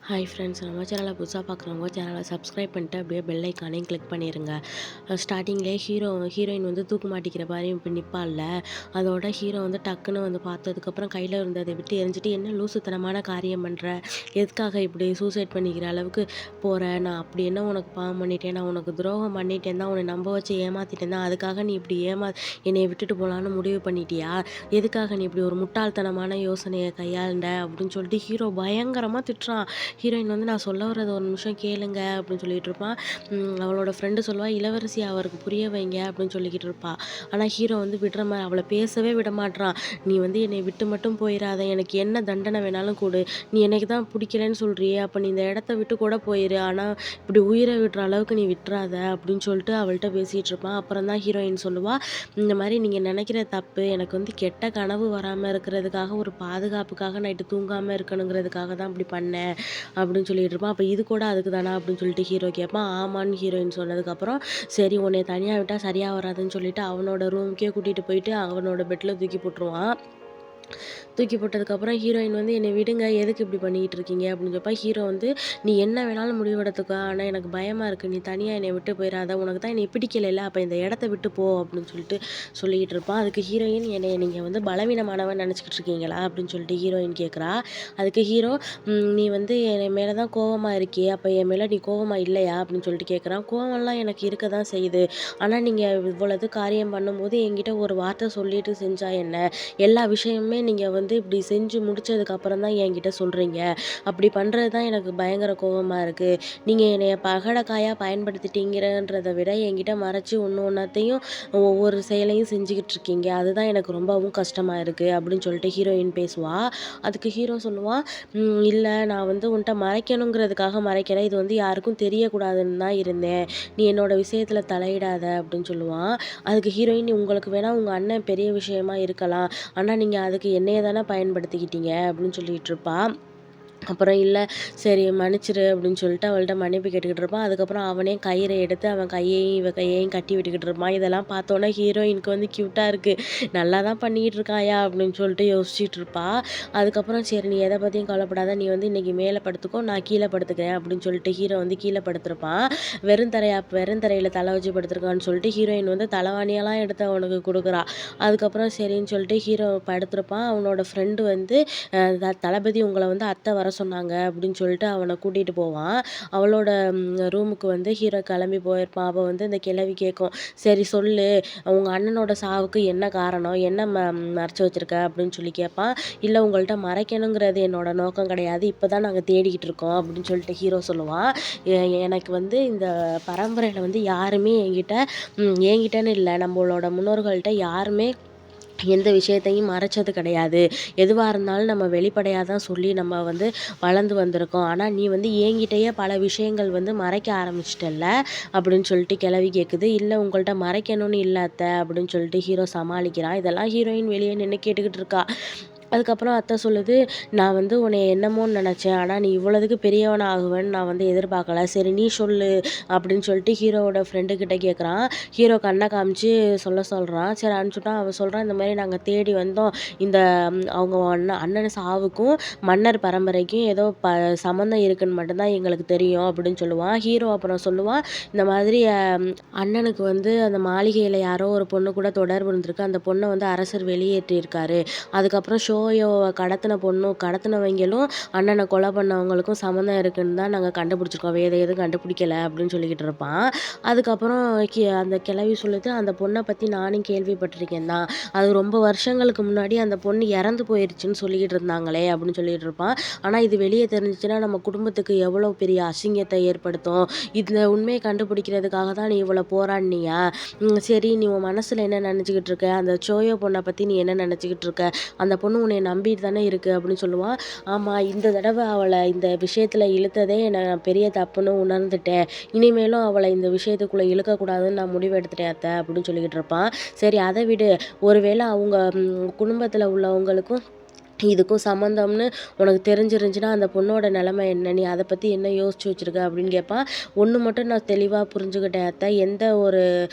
Hi friends, நம்ம சேனலை புதுசாக பார்க்குறவங்க சேனலை சப்ஸ்கிரைப் பண்ணிட்டு அப்படியே பெல் ஐக்கானையும் கிளிக் பண்ணிடுங்க. ஸ்டார்டிங்லேயே ஹீரோயின் வந்து தூக்கு மாட்டிக்கிற மாதிரி இப்போ நிற்பாள்ல, அதோட ஹீரோ வந்து டக்குன்னு வந்து பார்த்ததுக்கப்புறம் கையில் இருந்ததை விட்டு எரிஞ்சிட்டு, என்ன லூசுத்தனமான காரியம் பண்ணுற, எதுக்காக இப்படி சூசைட் பண்ணிக்கிற அளவுக்கு போகிற, நான் அப்படி என்ன உனக்கு பாவம் பண்ணிட்டேன், நான் உனக்கு துரோகம் பண்ணிட்டேன் தான், உன்னை நம்ப வச்சு ஏமாற்றிட்டேன் தான், அதுக்காக நீ இப்படி என்னை விட்டுட்டு போகலான்னு முடிவு பண்ணிட்டியா, எதுக்காக நீ இப்படி ஒரு முட்டாள்தனமான யோசனையை கையாண்ட அப்படின்னு சொல்லிட்டு ஹீரோ பயங்கரமாக திட்டுறான். ஹீரோயின் வந்து நான் சொல்ல வர்றத ஒரு நிமிஷம் கேளுங்க அப்படின்னு சொல்லிட்டு இருப்பான். அவளோட ஃப்ரெண்டு சொல்லுவா, இளவரசி அவருக்கு புரிய வைங்க அப்படின்னு சொல்லிக்கிட்டு இருப்பா. ஆனால் ஹீரோ வந்து விடுற மாதிரி அவளை பேசவே விட மாட்றான். நீ வந்து என்னை விட்டு மட்டும் போயிடாத, எனக்கு என்ன தண்டனை வேணாலும் கொடு, நீ எனக்கு தான் பிடிக்கலன்னு சொல்றியே, அப்போ நீ இந்த இடத்த விட்டு கூட போயிரு, ஆனால் இப்படி உயிரை விடுற அளவுக்கு நீ விட்டுறாத அப்படின்னு சொல்லிட்டு அவள்கிட்ட பேசிகிட்டு இருப்பான். அப்புறம் தான் ஹீரோயின் சொல்லுவா, இந்த மாதிரி நீங்கள் நினைக்கிற தப்பு, எனக்கு வந்து கெட்ட கனவு வராமல் இருக்கிறதுக்காக, ஒரு பாதுகாப்புக்காக நைட்டு தூங்காமல் இருக்கணுங்கிறதுக்காக தான் இப்படி பண்ணேன் அப்படின்னு சொல்லிட்டு இருப்பான். அப்போ இது கூட அதுக்கு தானா அப்படின்னு சொல்லிட்டு ஹீரோ கேட்பான். ஆமான்னு ஹீரோயின் சொன்னதுக்கப்புறம், சரி உன்னை தனியாக விட்டால் சரியாக வராதுன்னு சொல்லிட்டு அவனோட ரூமுக்கே கூட்டிகிட்டு போயிட்டு அவனோட பெட்டில் தூக்கி போட்டுருவான். தூக்கி போட்டதுக்கப்புறம் ஹீரோயின் வந்து என்னை விடுங்க, எதுக்கு இப்படி பண்ணிக்கிட்டு இருக்கீங்க அப்படின்னு சொல்லிப்பா. ஹீரோ வந்து நீ என்ன வேணாலும் முடிவெடுத்துக்கோ, ஆனால் எனக்கு பயமாக இருக்குது, நீ தனியாக என்னை விட்டு போயிடாத, உனக்கு தான் என்னை பிடிக்கல, அப்போ இந்த இடத்த விட்டு போ அப்படின்னு சொல்லிட்டு சொல்லிக்கிட்டு இருப்பான். அதுக்கு ஹீரோயின், என்னை நீங்கள் வந்து பலவீனமானவன் நினச்சிக்கிட்டு இருக்கீங்களா அப்படின்னு சொல்லிட்டு ஹீரோயின் கேட்குறா. அதுக்கு ஹீரோ, நீ வந்து என் மேலே தான் கோவமாக இருக்கியே, அப்போ என் மேலே நீ கோவமாக இல்லையா அப்படின்னு சொல்லிட்டு கேட்குறான். கோவம்லாம் எனக்கு இருக்க தான் செய்யுது, ஆனால் நீங்கள் இவ்வளவு காரியம் பண்ணும்போது என்கிட்ட ஒரு வார்த்தை சொல்லிட்டு செஞ்சா என்ன, எல்லா விஷயமுமே நீங்கள் வந்து இப்படி செஞ்சு முடிச்சதுக்கப்புறம் தான் என்கிட்ட சொல்கிறீங்க, அப்படி பண்ணுறது தான் எனக்கு பயங்கர கோவமாக இருக்குது. நீங்கள் என்னைய பகடைக்காயாக பயன்படுத்திட்டீங்கிறன்றதை விட என்கிட்ட மறைச்சி ஒன்று ஒன்றத்தையும் ஒவ்வொரு செயலையும் செஞ்சுக்கிட்டு இருக்கீங்க, அதுதான் எனக்கு ரொம்பவும் கஷ்டமாக இருக்குது அப்படின்னு சொல்லிட்டு ஹீரோயின் பேசுவா. அதுக்கு ஹீரோ சொல்லுவான், இல்லை நான் வந்து உன்கிட்ட மறைக்கணுங்கிறதுக்காக மறைக்கல, இது வந்து யாருக்கும் தெரியக்கூடாதுன்னு தான் இருந்தேன், நீ என்னோட விஷயத்தில் தலையிடாத அப்படின்னு சொல்லுவான். அதுக்கு ஹீரோயின், உங்களுக்கு வேணால் உங்கள் அண்ணன் பெரிய விஷயமா இருக்கலாம், ஆனால் நீங்கள் அதுக்கு என்னைய தானே பயன்படுத்திக்கிட்டீங்க அப்படின்னு சொல்லிட்டு இருப்பா. அப்புறம் இல்லை, சரி மன்னிச்சிரு அப்படின்னு சொல்லிட்டு அவள்கிட்ட மன்னிப்பு கேட்டுக்கிட்டு இருப்பான். அதுக்கப்புறம் அவனே கயிறை எடுத்து அவன் கையையும் இவ கையையும் கட்டி விட்டுக்கிட்டு இருப்பான். இதெல்லாம் பார்த்தோன்னே ஹீரோயினுக்கு வந்து க்யூட்டாக இருக்குது, நல்லா தான் பண்ணிக்கிட்டு இருக்காயா அப்படின்னு சொல்லிட்டு யோசிச்சுட்டு இருப்பா. அதுக்கப்புறம் சரி நீ எதை பற்றியும் கவலைப்படாத, நீ வந்து இன்றைக்கி மேலே படுத்துக்கோ, நான் கீழே படுத்துக்கிறேன் அப்படின்னு சொல்லிட்டு ஹீரோ வந்து கீழே படுத்திருப்பான். வெறும் தரையில் தலை வச்சு படுத்திருக்கான்னு சொல்லிட்டு ஹீரோயின் வந்து தலைவாணியெல்லாம் எடுத்து அவனுக்கு கொடுக்குறா. அதுக்கப்புறம் சரின்னு சொல்லிட்டு ஹீரோ படுத்திருப்பான். அவனோட ஃப்ரெண்டு வந்து தளபதி உங்களை வந்து அத்தை வர சொன்னாங்க அப்படின்னு சொல்லிட்டு அவனை கூட்டிகிட்டு போவான். அவளோட ரூமுக்கு வந்து ஹீரோ கிளம்பி போயிருப்பான். அவள் வந்து இந்த கிழவி கேட்கும், சரி சொல்லு, உங்கள் அண்ணனோட சாவுக்கு என்ன காரணம், என்ன மறைச்சி வச்சுருக்க அப்படின்னு சொல்லி கேட்பான். இல்லை உங்கள்கிட்ட மறைக்கணுங்கிறது என்னோட நோக்கம் கிடையாது, இப்போ தான் நாங்கள் தேடிக்கிட்டு இருக்கோம் அப்படின்னு சொல்லிட்டு ஹீரோ சொல்லுவான். எனக்கு வந்து இந்த பரம்பரையில் வந்து யாருமே என்கிட்டன்னு இல்லை, நம்மளோட முன்னோர்கள்ட்ட யாருமே எந்த விஷயத்தையும் மறைச்சது கிடையாது, எதுவாக இருந்தாலும் நம்ம வெளிப்படையாக தான் சொல்லி நம்ம வந்து வளர்ந்து வந்திருக்கோம், ஆனால் நீ வந்து என்கிட்டயே பல விஷயங்கள் வந்து மறைக்க ஆரம்பிச்சிட்டல்ல அப்படின்னு சொல்லிட்டு கிளவி கேட்குது. இல்லை உங்கள்கிட்ட மறைக்கணும்னு இல்லை அத்தை அப்படின்னு சொல்லிட்டு ஹீரோ சமாளிக்கிறான். இதெல்லாம் ஹீரோயின் வெளியே நின்று கேட்டுக்கிட்டு இருக்கா. அதுக்கப்புறம் அத்தை சொல்லுது, நான் வந்து உன்னைய என்னமோன்னு நினச்சேன், ஆனால் நீ இவ்வளோதுக்கு பெரியவனாக ஆகுவேன்னு நான் வந்து எதிர்பார்க்கல, சரி நீ சொல்லு அப்படின்னு சொல்லிட்டு ஹீரோவோட ஃப்ரெண்டுக்கிட்ட கேட்குறான். ஹீரோ கண்ணை காமிச்சு சொல்கிறான். சரி அனுப்பிச்சுட்டா. அவன் சொல்கிறான், இந்த மாதிரி நாங்கள் தேடி வந்தோம், இந்த அவங்க அண்ணன் சாவுக்கும் மன்னர் பரம்பரைக்கும் ஏதோ சம்மந்தம் இருக்குன்னு மட்டும்தான் எங்களுக்கு தெரியும் அப்படின்னு சொல்லுவான். ஹீரோ அப்புறம் சொல்லுவான், இந்த மாதிரி அண்ணனுக்கு வந்து அந்த மாளிகையில் யாரோ ஒரு பொண்ணு கூட தொடர்பு இருந்திருக்கு, அந்த பொண்ணை வந்து அரசர் வெளியேற்றியிருக்காரு, அதுக்கப்புறம் ஷோயோவை கடத்தினவங்களும் அண்ணனை கொலை பண்ணவங்களுக்கும் சம்மந்தம் இருக்குன்னு தான் நாங்கள் கண்டுபிடிச்சிருக்கோம், வேறு எதுவும் கண்டுபிடிக்கல அப்படின்னு சொல்லிக்கிட்டு இருப்பான். அதுக்கப்புறம் அந்த கிழவி சொல்லுது, அந்த பொண்ணை பற்றி நானும் கேள்விப்பட்டிருக்கேன் தான், அது ரொம்ப வருஷங்களுக்கு முன்னாடி அந்த பொண்ணு இறந்து போயிடுச்சுன்னு சொல்லிக்கிட்டு இருந்தாங்களே அப்படின்னு சொல்லிட்டு இருப்பான். ஆனால் இது வெளியே தெரிஞ்சிச்சுன்னா நம்ம குடும்பத்துக்கு எவ்வளோ பெரிய அசிங்கத்தை ஏற்படுத்தும், இந்த உண்மையை கண்டுபிடிக்கிறதுக்காக தான் நீ இவ்வளோ போராடினியா, சரி நீ உன் மனசில் என்ன நினச்சிக்கிட்டு இருக்க, அந்த சோயோ பொண்ணை பற்றி நீ என்ன நினச்சிக்கிட்டு இருக்க, அந்த பொண்ணு உன்னை நம்பிட்டு தானே இருக்குது அப்படின்னு சொல்லுவான். ஆமாம், இந்த தடவை அவளை இந்த விஷயத்தில் இழுத்ததே நான் பெரிய தப்புன்னு உணர்ந்துட்டேன், இனிமேலும் அவளை இந்த விஷயத்துக்குள்ளே இழுக்கக்கூடாதுன்னு நான் முடிவு எடுத்துட்டேன் அத்தை அப்படின்னு சொல்லிக்கிட்டு இருப்பான். சரி அதை விடு, ஒருவேளை அவங்க குடும்பத்தில் உள்ளவங்களுக்கும் இதுக்கும் சம்மந்தம்னு உனக்கு தெரிஞ்சிருந்துச்சுன்னா அந்த பொண்ணோட நிலைமை என்ன, நீ அதை பற்றி என்ன யோசிச்சு வச்சுருக்க அப்படின்னு கேட்பான். ஒன்று மட்டும் நான் தெளிவாக புரிஞ்சுக்கிட்டேன் அத்தை, எந்த ஒரு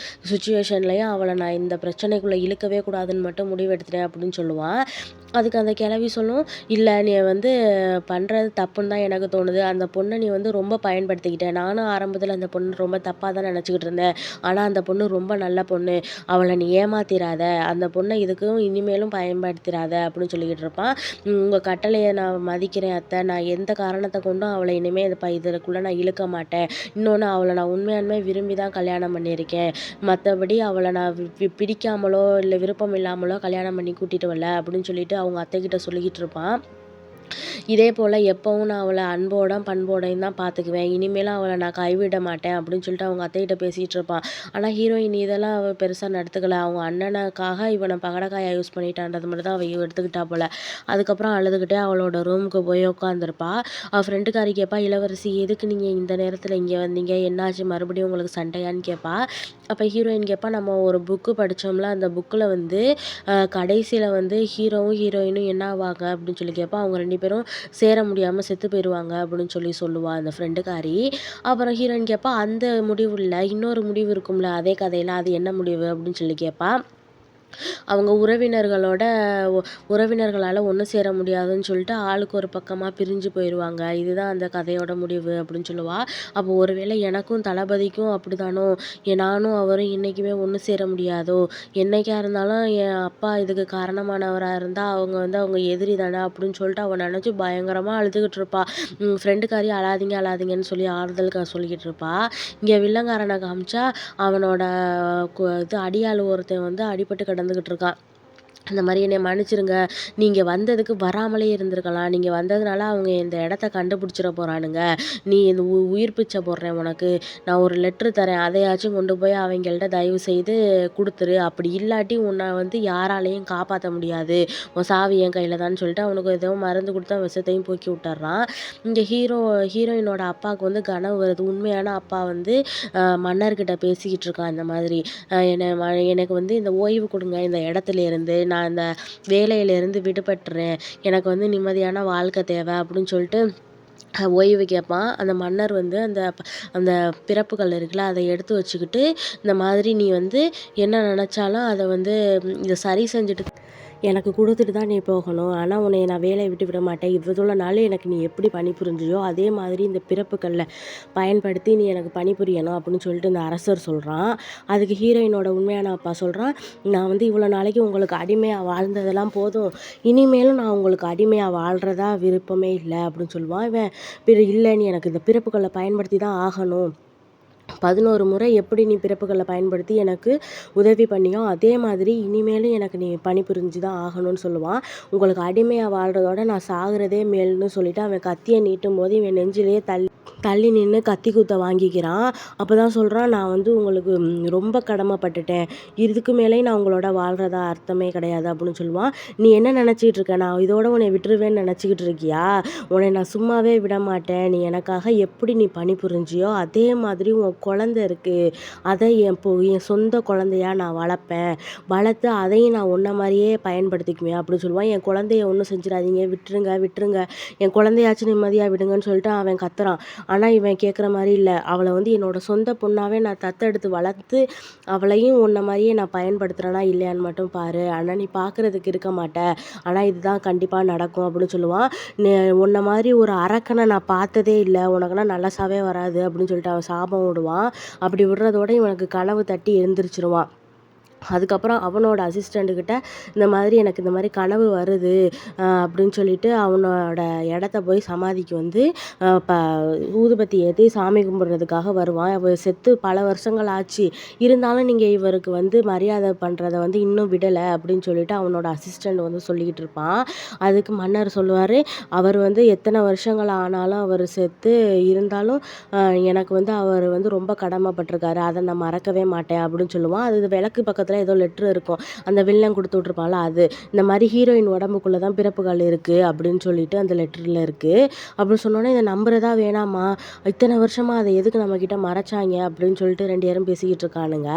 சுச்சுவேஷன்லையும் அவளை நான் இந்த பிரச்சனைக்குள்ளே இழுக்கவே கூடாதுன்னு மட்டும் முடிவெடுத்துட்டேன் அப்படின்னு சொல்லுவான். அதுக்கு அந்த கிழவி சொல்லும், "இல்ல நீ வந்து பண்றது தப்புன்னு தான் எனக்கு தோணுது. அந்த பொண்ண நீ வந்து ரொம்ப பயன்படுத்திக்கிட்ட. நானும் ஆரம்பத்தில அந்த பொண்ணு ரொம்ப தப்பா தான் நெனச்சுக்கிட்டு இருந்தேன். ஆனா அந்த பொண்ணு ரொம்ப நல்ல பொண்ணு. அவள நீ ஏமாத்திறாத. அந்த பொண்ண இதுக்கும் இனிமேலும் பயன்படுத்திறாத" அப்படின்னு சொல்லிக்கிட்டு இருப்பான். "உங்க கட்டளைய நான் மதிக்கிறேன் அத்த. நான் எந்த காரணத்த கொண்டும் அவள இனிமே இதுக்குள்ள நான் இழுக்க மாட்டேன். இன்னொன்னு அவள நான் உண்மையாலுமே விரும்பி தான் கல்யாணம் பண்ணியிருக்கேன். மத்தபடி அவள நான் பிடிக்காமலோ, இல்ல விருப்பம் இல்லாமலோ கல்யாணம் பண்ணி கூட்டிட்டு வரல" அப்படின்னு சொல்லிட்டு அவங்க அத்தைகிட்ட சொல்லிக்கிட்டு இருப்பான். இதே போல எப்பவும் நான் அவள அன்போட, பண்போடையும் தான் பார்த்துக்குவேன். இனிமேலும் அவள நான் கைவிட மாட்டேன் அப்படின்னு சொல்லிட்டு அவங்க அத்தைகிட்ட பேசிட்டு இருப்பான். ஆனா ஹீரோயின் இதெல்லாம் அவ பெருசா எடுத்துக்கல. அவங்க அண்ணனுக்காக இவன பகடைக்காயா யூஸ் பண்ணிட்டான்றது மட்டும் தான் அவ எடுத்துக்கிட்டா போல. அதுக்கப்புறம் அழுதுகிட்டே அவளோட ரூமுக்கு போய் உட்காந்துருப்பா. அவ ஃப்ரெண்டுக்காரி கேட்பா, "இளவரசி எதுக்கு நீங்க இந்த நேரத்துல இங்க வந்தீங்க? என்னாச்சு மறுபடியும் உங்களுக்கு சண்டையான்னு?" கேட்பா. அப்ப ஹீரோயின் கேட்பா, "நம்ம ஒரு புக்கு படிச்சோம்ல, அந்த புக்ல வந்து கடைசியில வந்து ஹீரோவும், ஹீரோயினும் என்ன ஆவாங்க?" அப்படின்னு சொல்லி கேட்பா. அவங்க 2 பேரும் சேர முடியாம செத்து போயிருவாங்க அப்படின்னு சொல்லுவா அந்த ஃப்ரெண்டுக்காரி. அப்புறம் ஹீரோயின் கேட்பா, "அந்த முடிவு இல்ல, இன்னொரு முடிவு இருக்கும்ல அதே கதையில, அது என்ன முடிவு?" அப்படின்னு சொல்லி கேட்பா. அவங்க ஒ உறவினர்களால ஒண்ணு சேர முடியாதுன்னு சொல்லிட்டு ஆளுக்கு ஒரு பக்கமா பிரிஞ்சு போயிருவாங்க. இதுதான் அந்த கதையோட முடிவு அப்படின்னு சொல்லுவா. அப்போ ஒருவேளை எனக்கும் தளபதிக்கும் அப்படிதானோ? நானும் அவரும் என்னைக்குமே ஒண்ணு சேர முடியாதோ? என்னைக்கா இருந்தாலும் என் அப்பா இதுக்கு காரணமானவரா இருந்தா அவங்க வந்து அவங்க எதிரி தானே அப்படின்னு சொல்லிட்டு அவ நெனச்சு பயங்கரமா அழுதுகிட்டு இருப்பா. ஃப்ரெண்டுக்காரி அழாதீங்க அழாதீங்கன்னு சொல்லி ஆறுதலுக்கு சொல்லிக்கிட்டு இருப்பா. இங்க வில்லன்காரன காமிச்சா அவனோட இது அடியாளு ஒருத்தன் வந்து அடிபட்டு கிடந்துகிட்டு இருக்கான். அந்த மாரி "என்னைய மன்னிச்சிருங்க. நீங்க வந்ததுக்கு வராமலே இருந்திருக்கலாம். நீங்க வந்ததுனால அவங்க இந்த இடத்த கண்டுபிடிச்சிட போறானுங்க. நீ இந்த உயிர் பிச்சை போடுறேன் உனக்கு. நான் ஒரு லெட்டர் தரேன். அதையாச்சும் கொண்டு போய் அவங்கள்ட்ட தயவு செய்து குடுத்துரு. அப்படி இல்லாட்டி உன்ன வந்து யாராலயும் காப்பாத்த முடியாது. உன் சாவு என் கையில தான்னு" சொல்லிட்டு அவனுக்கு ஏதோ மருந்து குடுத்து அவன் விஷத்தையும் போக்கி விட்டுர்றான். இங்க ஹீரோயினோட அப்பாவுக்கு வந்து கனவு வருது. உண்மையான அப்பா வந்து மன்னர்கிட்ட பேசிக்கிட்டு இருக்கான் இந்த மாதிரி. எனக்கு வந்து இந்த ஓய்வு குடுங்க இந்த இடத்துலேருந்து. நான் இந்த வேலையிலேருந்து விடுபட்டுறேன். எனக்கு வந்து நிம்மதியான வாழ்க்கை தேவை அப்படின்னு சொல்லிட்டு ஓய்வு கேட்பான். அந்த மன்னர் வந்து அந்த பிறப்புகள் இருக்குல்ல, அத எடுத்து வச்சுக்கிட்டு, இந்த மாதிரி நீ வந்து என்ன நெனச்சாலும் அத வந்து இத சரி செஞ்சுட்டு எனக்கு குடுத்துட்டு தான் நீ போகணும். ஆனா உன்னைய நான் வேலைய விட்டு விட மாட்டேன். இவ்வளோ நாள் எனக்கு நீ எப்படி பணிபுரிஞ்சியோ, அதே மாதிரி இந்த பிறப்புகள்ல பயன்படுத்தி நீ எனக்கு பணிபுரியணும் அப்படின்னு சொல்லிட்டு இந்த அரசர் சொல்றான். அதுக்கு ஹீரோயினோட உண்மையான அப்பா சொல்றான், "நான் வந்து இவ்வளோ நாளைக்கு உங்களுக்கு அடிமையா வாழ்ந்ததெல்லாம் போதும். இனிமேலும் நான் உங்களுக்கு அடிமையா வாழ்றதா விருப்பமே இல்ல" அப்படின்னு சொல்லுவான். இவன், "இல்ல நீ எனக்கு இந்த பிறப்புகள பயன்படுத்தி தான் ஆகணும். 11 முறை எப்படி நீ பிறப்புகள பயன்படுத்தி எனக்கு உதவி பண்ணியோ, அதே மாதிரி இனிமேலும் எனக்கு நீ பணிபுரிஞ்சு தான் ஆகணும்னு" சொல்லுவான். "உங்களுக்கு அடிமையா வாழ்றதோட நான் சாகுறதே மேல்ன்னு" சொல்லிட்டு அவன் கத்திய நீட்டும்போது இவன் நெஞ்சிலேயே தள்ளி நின்னு கத்தி குத்த வாங்கிக்கிறான். அப்பதான் சொல்றான், "நான் வந்து உங்களுக்கு ரொம்ப கடமைப்பட்டுட்டேன். இதுக்கு மேலேயும் நான் உங்களோட வாழ்றதா அர்த்தமே கிடையாது" அப்படின்னு சொல்லுவான். "நீ என்ன நெனச்சுக்கிட்டு இருக்க? நான் இதோட உன்னைய விட்டுருவேன்னு நெனச்சுக்கிட்டு இருக்கியா? உன்னைய நான் சும்மாவே விடமாட்டேன். நீ எனக்காக எப்படி நீ பணிபுரிஞ்சியோ, அதே மாதிரி உன் குழந்தை இருக்கு. அதை என் சொந்த குழந்தையா நான் வளர்ப்பேன். வளர்த்து அதையும் நான் உன்ன மாரியே பயன்படுத்திக்குவேன்" அப்படின்னு சொல்லுவான். "என் குழந்தைய ஒண்ணும் செஞ்சுறாதீங்க. விட்டுருங்க, விட்டுருங்க. என் குழந்தையாச்சும் நிம்மதியா விடுங்கன்னு" சொல்லிட்டு அவன் கத்துறான். ஆனா இவன் கேட்குற மாரி இல்ல. "அவள வந்து என்னோட சொந்த பொண்ணாவே நான் தத்தெடுத்து வளர்த்து, அவளையும் உன்ன மாரியே நான் பயன்படுத்துறேனா இல்லையான்னு மட்டும் பாரு. ஆனா நீ பார்க்குறதுக்கு இருக்க மாட்ட. ஆனா இதுதான் கண்டிப்பா நடக்கும்" அப்படின்னு சொல்லுவான். உன்ன மாரி ஒரு அரக்கன நான் பார்த்ததே இல்ல. உனக்கெல்லாம் நல்லசாவே வராது" அப்படின்னு சொல்லிட்டு அவன் சாபம் விடுவான். அப்படி விடுறதோட இவனுக்கு கனவு தட்டி எழுந்திரிச்சுருவான். அதுக்கப்புறம் அவனோட அசிஸ்டண்ட்டுக்கிட்ட இந்த மாதிரி "எனக்கு இந்த மாரி கனவு வருது" அப்படின்னு சொல்லிட்டு அவனோட இடத்த போய் சமாதிக்கு வந்து ப ஊதுபத்தி ஏத்தி சாமி கும்பிடுறதுக்காக வருவான். செத்து பல வருஷங்கள் ஆச்சு. இருந்தாலும் நீங்க இவருக்கு வந்து மரியாதை பண்றத வந்து இன்னும் விடல அப்படின்னு சொல்லிட்டு அவனோட அசிஸ்டண்ட் வந்து சொல்லிக்கிட்டு இருப்பான். அதுக்கு மன்னர் சொல்லுவாரு, "அவர் வந்து எத்தனை வருஷங்கள் ஆனாலும் அவர் செத்து இருந்தாலும் எனக்கு வந்து அவர் வந்து ரொம்ப கடமைப்பட்டுருக்காரு. அத நான் மறக்கவே மாட்டேன்" அப்படின்னு சொல்லுவான். அது விளக்கு பக்கத்துல ஏதோ லெட்டர் இருக்கும். அந்த வில்லன் குடுத்து விட்டுருப்பான்ல அது. இந்த மாரி "ஹீரோயின் உடம்புக்குள்ள தான் பிறப்புகள் இருக்கு" அப்படின்னு சொல்லிட்டு அந்த லெட்டர்ல இருக்கு. அப்படின்னு சொன்னோனே, "இத நம்புறதா வேணாமா? இத்தன வருஷமா அத எதுக்கு நம்மகிட்ட மறைச்சாய்ங்க?" அப்படின்னு சொல்லிட்டு 2 பேரும் பேசிக்கிட்டு இருக்கானுங்க.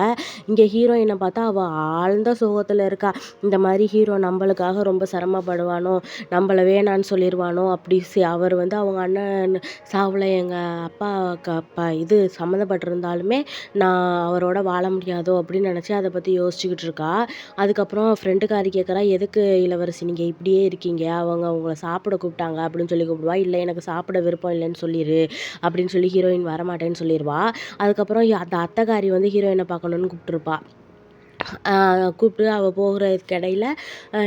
இங்க ஹீரோயின பார்த்தா அவ ஆழ்ந்த சோகத்துல இருக்கா. இந்த மாரி ஹீரோ நம்பளுக்காக ரொம்ப சிரமப்படுவானோ, நம்பள வேணான்னு சொல்லிருவானோ, அப்படி அவர் வந்து அவங்க அண்ணன் சாவுல எங்க அப்பா இது சம்மந்தப்பட்டிருந்தாலுமே நான் அவரோட வாழ முடியாதோ அப்படின்னு நினைச்சு அத பத்தி யோசிச்சுக்கிட்டு இருக்கா. அதுக்கப்புறம் ஃப்ரெண்டுக்காரி கேட்குறா, "எதுக்கு இளவரசி நீங்கள் இப்படியே இருக்கீங்க? அவங்க உங்கள சாப்பிட கூப்பிட்டாங்க" அப்படின்னு சொல்லி கூப்பிடுவா. "இல்லை எனக்கு சாப்பிட விருப்பம் இல்லைன்னு சொல்லிரு" அப்படின்னு சொல்லி ஹீரோயின் வரமாட்டேன்னு சொல்லிருவா. அதுக்கப்புறம் அந்த அத்தைக்காரி வந்து ஹீரோயின பார்க்கணுன்னு கூப்பிட்டுருப்பா. கூப்பிட்டு அவள் போகிறதுக்கு இடையில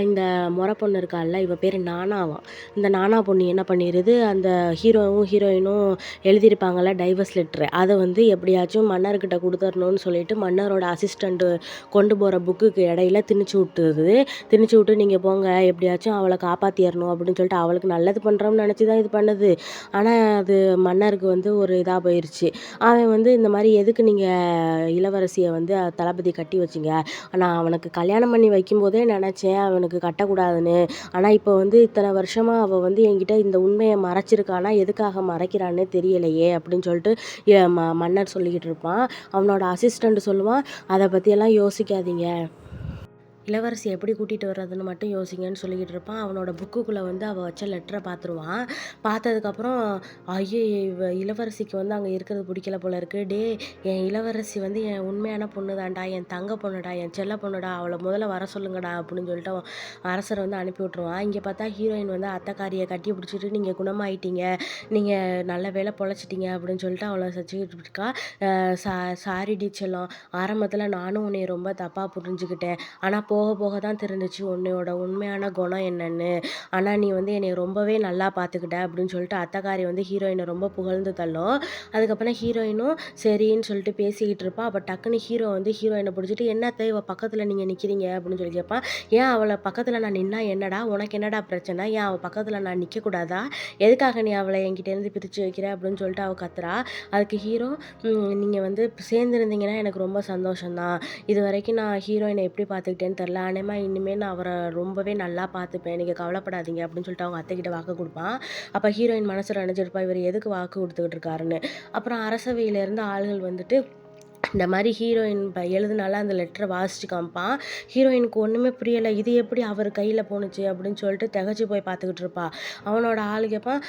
இந்த மொற பொண்ணு இருக்காள்ல, இவ பேர் நானாவாம். இந்த நானா பொண்ணு என்ன பண்ணிருது, அந்த ஹீரோவும் ஹீரோயினும் எழுதியிருப்பாங்கல்ல டைவர்ஸ் லெட்ரு, அதை வந்து எப்படியாச்சும் மன்னர்கிட்ட குடுத்தரணும்னு சொல்லிட்டு மன்னரோட அசிஸ்டண்ட்டு கொண்டு போகிற புக்குக்கு இடையில திணிச்சு விட்டுருது. திணிச்சு விட்டு, "நீங்கள் போங்க, எப்படியாச்சும் அவளை காப்பாற்றிடணும்" அப்படின்னு சொல்லிட்டு அவளுக்கு நல்லது பண்ணுறோம்னு நினச்சி தான் இது பண்ணுது. ஆனால் அது மன்னருக்கு வந்து ஒரு இதாக போயிருச்சு. அவன் வந்து இந்த மாதிரி, "எதுக்கு நீங்கள் இளவரசியை வந்து தளபதி கட்டி வச்சிங்க? நான் அவனுக்கு கல்யாணம் பண்ணி வைக்கும்போதே நினச்சேன் அவனுக்கு கட்டக்கூடாதுன்னு. ஆனால் இப்போ வந்து இத்தனை வருஷமா அவள் வந்து என்கிட்ட இந்த உண்மையை மறைச்சிருக்கானா, எதுக்காக மறைக்கிறான்னே தெரியலையே" அப்படின்னு சொல்லிட்டு மன்னர் சொல்லிக்கிட்டு இருப்பான். அவனோட அசிஸ்டண்ட் சொல்லுவான், "அதை பற்றியெல்லாம் யோசிக்காதீங்க. இளவரசியை எப்படி கூட்டிகிட்டு வர்றதுன்னு மட்டும் யோசிங்கன்னு சொல்லிக்கிட்டு இருப்பான். அவனோட புக்குக்குள்ளே வந்து அவள் வச்ச லெட்டரை பார்த்துருவான். பார்த்ததுக்கப்புறம், ஐயோ, இளவரசிக்கு வந்து அங்கே இருக்கிறது பிடிக்கல போல இருக்கு. "டேய், என் இளவரசி வந்து என் உண்மையான பொண்ணு தான்டா, என் தங்க பொண்ணுடா, என் செல்ல பொண்ணுடா, அவளை முதல்ல வர சொல்லுங்கடா" அப்படின்னு சொல்லிட்டு அவன் அரசரை வந்து அனுப்பி விட்ருவான். இங்கே பார்த்தா ஹீரோயின் வந்து அத்தைக்காரியை கட்டி பிடிச்சிட்டு, "நீங்கள் குணமாயிட்டீங்க, நீங்கள் நல்ல வேளை பொழைச்சிட்டீங்க" அப்படின்னு சொல்லிட்டு அவளை சச்சிக்கிட்டு இருக்கா. "சா சாரிடி செல்லம், ஆரம்பத்தில் நானும் உன்னை ரொம்ப தப்பாக புரிஞ்சுக்கிட்டேன். ஆனால் போக போக தான் தெரிஞ்சுச்சு உன்னையோட உண்மையான குணம் என்னன்னு. ஆனா நீ வந்து என்னைய ரொம்பவே நல்லா பார்த்துக்கிட்ட" அப்படின்னு சொல்லிட்டு அத்தைக்காரி வந்து ஹீரோயினை ரொம்ப புகழ்ந்து தள்ளும். அதுக்கப்புறம் ஹீரோயினும் சரின்னு சொல்லிட்டு பேசிக்கிட்டு இருப்பா. அப்போ டக்குன்னு ஹீரோ வந்து ஹீரோயினை பிடிச்சிட்டு, "என்னத்த இவ பக்கத்தில் நீங்கள் நிற்கிறீங்க" அப்படின்னு சொல்லி கேட்பான். "ஏன் அவளை பக்கத்தில் நான் நின்னா என்னடா, உனக்கு என்னடா பிரச்சனை? ஏன் அவள் பக்கத்தில் நான் நிற்கக்கூடாதா? எதுக்காக நீ அவளை என்கிட்டேருந்து பிரித்து வைக்கிற" அப்படின்னு சொல்லிட்டு அவள் கத்துறா. அதுக்கு ஹீரோ, "நீங்கள் வந்து சேர்ந்துருந்தீங்கன்னா எனக்கு ரொம்ப சந்தோஷம்தான். இது வரைக்கும் நான் ஹீரோயினை எப்படி பார்த்துக்கிட்டேன்னு தெரில. ஆனாமா இனிமேல் நான் அவரை ரொம்பவே நல்லா பார்த்துப்பேன். நீங்க கவலைப்படாதீங்க" அப்படின்னு சொல்லிட்டு அவங்க அத்தைக்கிட்ட வாக்கு குடுப்பான். அப்ப ஹீரோயின் மனசுல நெனச்சிருப்பா, இவரு எதுக்கு வாக்கு குடுத்துக்கிட்டு இருக்காருன்னு. அப்புறம் அரசவையிலேருந்து ஆள்கள் வந்துட்டு இந்த மாரி ஹீரோயின் எழுதுனால அந்த லெட்டர வாசிச்சு காமிப்பான். ஹீரோயினுக்கு ஒண்ணுமே புரியல. "இது எப்படி அவர் கையில போணுச்சு?" அப்படின்னு சொல்லிட்டு தெகச்சு போய் பார்த்துக்கிட்டு இருப்பா. அவனோட ஆளு கேட்பான்,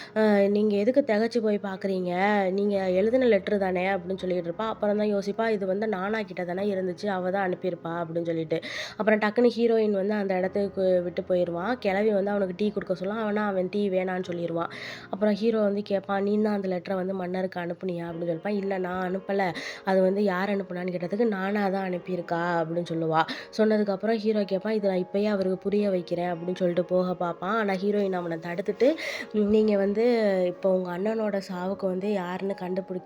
நீங்க எதுக்கு தெகச்சு போய் பார்க்குறீங்க? நீங்க எழுதின லெட்டர் தானே" அப்படின்னு சொல்லிட்டு இருப்பா. அப்புறம் தான் யோசிப்பா, இது வந்து நானா கிட்ட தானே இருந்துச்சு. அவ தான் அனுப்பியிருப்பா அப்படின்னு சொல்லிட்டு. அப்புறம் டக்குனு ஹீரோயின் வந்து அந்த இடத்துக்கு விட்டு போயிருவான். கிழவி வந்து அவனுக்கு டீ குடுக்க சொல்லும். ஆனா அவன் டீ வேணான்னு சொல்லிருவான். அப்புறம் ஹீரோ வந்து கேட்பான், "நீ தான் அந்த லெட்டர வந்து மன்னருக்கு அனுப்புனியா?" அப்படின்னு சொல்லிப்பான். "இல்ல, நான் அனுப்பல. அது வந்து யார் அனுப்புனான்னு" கேட்டதுக்கு, "நானா தான் அனுப்பியிருக்கா" அப்படின்னு சொல்லுவா. சொன்னதுக்கப்புறம் ஹீரோ கேட்பான், "இத நான் இப்பயே அவருக்கு புரிய வைக்கிறேன்" அப்படின்னு சொல்லிட்டு போக பார்ப்பான். ஆனா ஹீரோயின் அவன தடுத்துட்டு, "நீங்க வந்து இப்போ உங்க அண்ணனோட சாவுக்கு வந்து யாருன்னு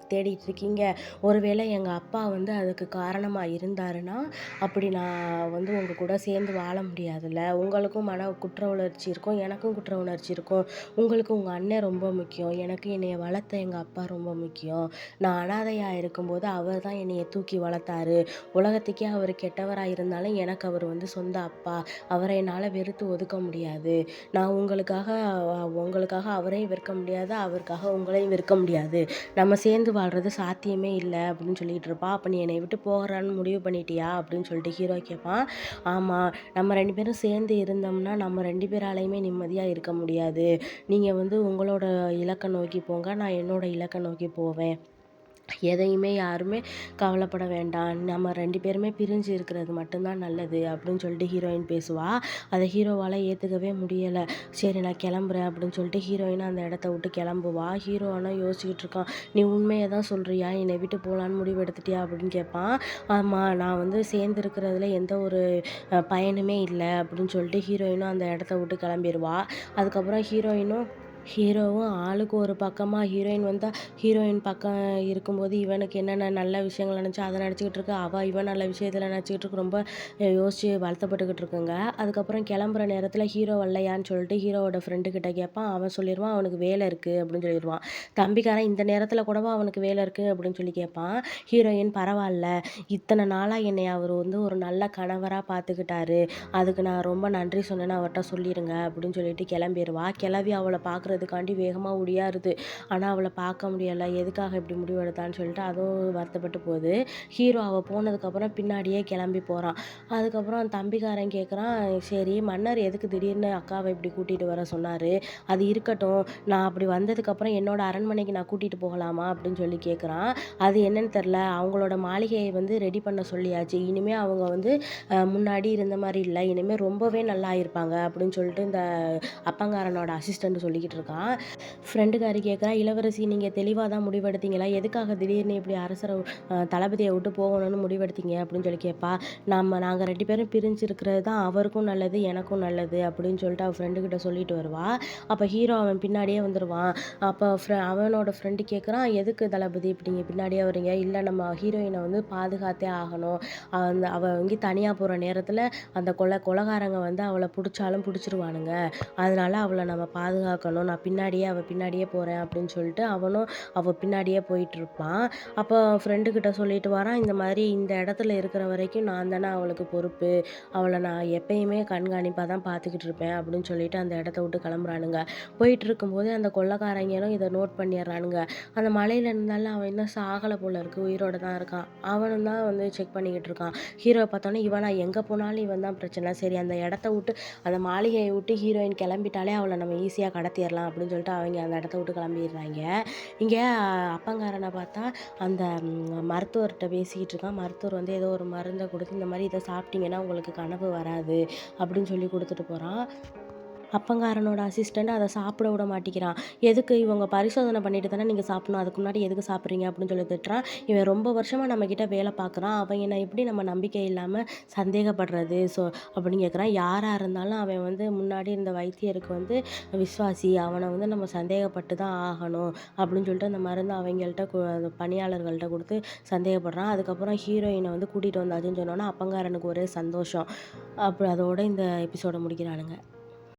தேடிட்டு இருக்கீங்க. ஒருவேளை எங்க அப்பா வந்து அதுக்கு காரணமா இருந்தாருன்னா, அப்படி நான் வந்து உங்க கூட சேர்ந்து வாழ முடியாதுல்ல. உங்களுக்கும் மன குற்ற உணர்ச்சி இருக்கும், எனக்கும் குற்ற உணர்ச்சி இருக்கும். உங்களுக்கு உங்க அண்ணன் ரொம்ப முக்கியம். எனக்கு என்னைய வளர்த்த எங்க அப்பா ரொம்ப முக்கியம். நான் அனாதையா இருக்கும்போது அவர் தான் என்னைய தூக்கி வளர்த்தாரு. உலகத்துக்கே அவர் கெட்டவரா இருந்தாலும் எனக்கு அவர் வந்து சொந்த அப்பா. அவரை என்னால வெறுத்து ஒதுக்க முடியாது. நான் உங்களுக்காக அவரையும் வெறுக்க முடியாது, அவருக்காக உங்களையும் வெறுக்க முடியாது. நம்ம சேர்ந்து வாழ்றது சாத்தியமே இல்ல" அப்படின்னு சொல்லிட்டு இருப்பா. "அப்ப நீ என்னைய விட்டு போகறான்னு முடிவு பண்ணிட்டியா?" அப்படின்னு சொல்லிட்டு ஹீரோ கேட்பான். "ஆமா, நம்ம 2 பேரும் சேர்ந்து இருந்தோம்னா நம்ம 2 பேராலயுமே நிம்மதியா இருக்க முடியாது. நீங்க வந்து உங்களோட இலக்க நோக்கி போங்க, நான் என்னோட இலக்க நோக்கி போவேன். எதையுமே யாருமே கவலைப்பட வேண்டாம். நம்ம 2 பேருமே பிரிஞ்சு இருக்கிறது மட்டும் தான் நல்லது" அப்படின்னு சொல்லிட்டு ஹீரோயின் பேசுவா. அத ஹீரோவால ஏத்துக்கவே முடியல. "சரி, நான் கிளம்புறேன்" அப்படின்னு சொல்லிட்டு ஹீரோயின் அந்த இடத்த விட்டு கிளம்புவா. ஹீரோ ஆனா யோசிச்சுக்கிட்டு இருக்கான். "நீ உண்மைய தான் சொல்றியா? என்னை விட்டு போலான்னு முடிவு எடுத்துட்டியா?" அப்படின்னு கேட்பான். "ஆமா, நான் வந்து சேர்ந்து இருக்கிறதுல எந்த ஒரு பயனுமே இல்ல" அப்படின்னு சொல்லிட்டு ஹீரோயினும் அந்த இடத்த விட்டு கிளம்பிருவா. அதுக்கப்புறம் ஹீரோவும் ஆளுக்கு ஒரு பக்கமா, ஹீரோயின் வந்தா ஹீரோயின் பக்கம் இருக்கும்போது இவனுக்கு என்னென்ன நல்ல விஷயங்கள் நினச்சோ அதை நினச்சிக்கிட்டு இருக்கு. இவன் நல்ல விஷயத்தில் நினச்சிக்கிட்டு இருக்கு. ரொம்ப யோசிச்சு வருத்தப்பட்டுக்கிட்டு இருக்குங்க. அதுக்கப்புறம் கிளம்புற நேரத்தில் ஹீரோ வரலையான்னு சொல்லிட்டு ஹீரோவோட ஃப்ரெண்டு கிட்ட கேட்பான். அவன் சொல்லிடுவான், அவனுக்கு வேலை இருக்குது அப்படின்னு சொல்லிடுவான். தம்பிக்காரன், "இந்த நேரத்தில் கூடவா அவனுக்கு வேலை இருக்குது?" அப்படின்னு சொல்லி கேட்பான். ஹீரோயின், "பரவாயில்ல, இத்தனை நாளாக என்னை அவர் வந்து ஒரு நல்ல கணவராக பார்த்துக்கிட்டாரு. அதுக்கு நான் ரொம்ப நன்றி சொன்னேன்னு அவர்கிட்ட சொல்லிடுங்க" அப்படின்னு சொல்லிட்டு கிளம்பிடுவா. கிளவி அவளை பார்க்குறதுக்கு பார்க்கறதுக்காண்டி வேகமாக ஒடியாருது. ஆனால் அவளை பார்க்க முடியலை, எதுக்காக இப்படி முடிவெடுத்தான்னு சொல்லிட்டு அதுவும் வருத்தப்பட்டு போகுது. ஹீரோ அவள் போனதுக்கப்புறம் பின்னாடியே கிளம்பி போகிறான். அதுக்கப்புறம் தம்பிக்காரன் கேட்குறான், சரி மன்னர் எதுக்கு திடீர்னு அக்காவை இப்படி கூட்டிகிட்டு வர சொன்னார், அது இருக்கட்டும், நான் அப்படி வந்ததுக்கப்புறம் என்னோட அரண்மனைக்கு நான் கூட்டிகிட்டு போகலாமா அப்படின்னு சொல்லி கேட்குறான். அது என்னன்னு தெரில, அவங்களோட மாளிகையை வந்து ரெடி பண்ண சொல்லியாச்சு, இனிமேல் அவங்க வந்து முன்னாடி இருந்த மாதிரி இல்லை, இனிமேல் ரொம்பவே நல்லா இருப்பாங்க அப்படின்னு சொல்லிட்டு இந்த அப்பங்காரனோட அசிஸ்டண்ட் சொல்லிக்கிட்டு இருக்கான். ஃப்ரெண்டுக்காரி கேட்குறா, இளவரசி நீங்கள் தெளிவாக தான் முடிவெடுத்தீங்களா, எதுக்காக திடீர்னு இப்படி அரசரை தளபதியை விட்டு போகணும்னு முடிவெடுத்தீங்க அப்படின்னு சொல்லி கேட்பா. நாங்கள் 2 பேரும் பிரிஞ்சிருக்கிறது தான் அவருக்கும் நல்லது எனக்கும் நல்லது அப்படின்னு சொல்லிட்டு அவள் ஃப்ரெண்டுக்கிட்ட சொல்லிட்டு வருவா. அப்போ ஹீரோ அவன் பின்னாடியே வந்துடுவான். அப்போ அவனோட ஃப்ரெண்டு கேட்குறான், எதுக்கு தளபதி இப்படி நீங்கள் பின்னாடியே வரீங்க, இல்லை நம்ம ஹீரோயினை வந்து பாதுகாத்தே ஆகணும், அவள் வந்து தனியாக போகிற நேரத்தில் அந்த கொலைகாரங்க வந்து அவளை பிடிச்சாலும் பிடிச்சிருவானுங்க, அதனால அவளை நம்ம பாதுகாக்கணும், நான் அவள் பின்னாடியே போகிறேன் அப்படின்னு சொல்லிட்டு அவனும் அவள் பின்னாடியே போயிட்டு இருப்பான். அப்போ ஃப்ரெண்டுக்கிட்ட சொல்லிட்டு வரான், இந்த மாதிரி இந்த இடத்துல இருக்கிற வரைக்கும் நான் தானே அவளுக்கு பொறுப்பு, அவளை நான் எப்பயுமே கண்காணிப்பாக தான் பார்த்துக்கிட்டு இருப்பேன் அப்படின்னு சொல்லிட்டு அந்த இடத்த விட்டு கிளம்புறானுங்க. போயிட்டு இருக்கும்போது அந்த கொள்ளைக்காரங்களும் இதை நோட் பண்ணிடுறானுங்க. அந்த மலையில் இருந்தாலும் அவன் இன்னும் சாகலை போல இருக்கு, உயிரோட தான் இருக்கான். அவனும் தான் வந்து செக் பண்ணிக்கிட்டு இருக்கான். ஹீரோவை பார்த்தோன்னே இவனா எங்கே போனாலும் இவன் தான் பிரச்சனை, சரி அந்த இடத்த விட்டு அந்த மாளிகையை விட்டு ஹீரோயின் கிளம்பிட்டாலே அவளை நம்ம ஈஸியாக கடத்திடலாம் அப்படின்னு சொல்லிட்டு அவங்க அந்த இடத்த விட்டு கிளம்பிடுறாங்க. இங்கே அப்பங்காரனை பார்த்தா அந்த மருத்துவர்கிட்ட பேசிக்கிட்டு இருக்கான். மருத்துவர் வந்து ஏதோ ஒரு மருந்தை கொடுத்து, இந்த மாதிரி இதை சாப்பிட்டீங்கன்னா உங்களுக்கு கனவு வராது அப்படின்னு சொல்லி கொடுத்துட்டு போகிறான். அப்பங்காரனோட அசிஸ்டண்ட் அதை சாப்பிட விட மாட்டேங்கிறான். எதுக்கு, இவங்க பரிசோதனை பண்ணிட்டு தானே நீங்கள் சாப்பிடணும், அதுக்கு முன்னாடி எதுக்கு சாப்பிட்றீங்க அப்படின்னு சொல்லி திட்டுறான். இவன் ரொம்ப வருஷமாக நம்மக்கிட்ட வேலை பார்க்குறான், அவன் என்னை எப்படி நம்ம நம்பிக்கை இல்லாமல் சந்தேகப்படுறது அப்படின்னு கேட்குறான். யாராக இருந்தாலும் அவன் வந்து முன்னாடி இருந்த வைத்தியருக்கு வந்து விஸ்வாசி, அவனை வந்து நம்ம சந்தேகப்பட்டு தான் ஆகணும் அப்படின்னு சொல்லிட்டு அந்த மருந்து அவங்கள்ட்ட பணியாளர்கள்ட்ட கொடுத்து சந்தேகப்படுறான். அதுக்கப்புறம் ஹீரோயினை வந்து கூட்டிகிட்டு வந்தாச்சுன்னு சொன்னோன்னா அப்பங்காரனுக்கு ஒரே சந்தோஷம். அப்படி அதோட இந்த எபிசோடை முடிக்கிறானுங்க.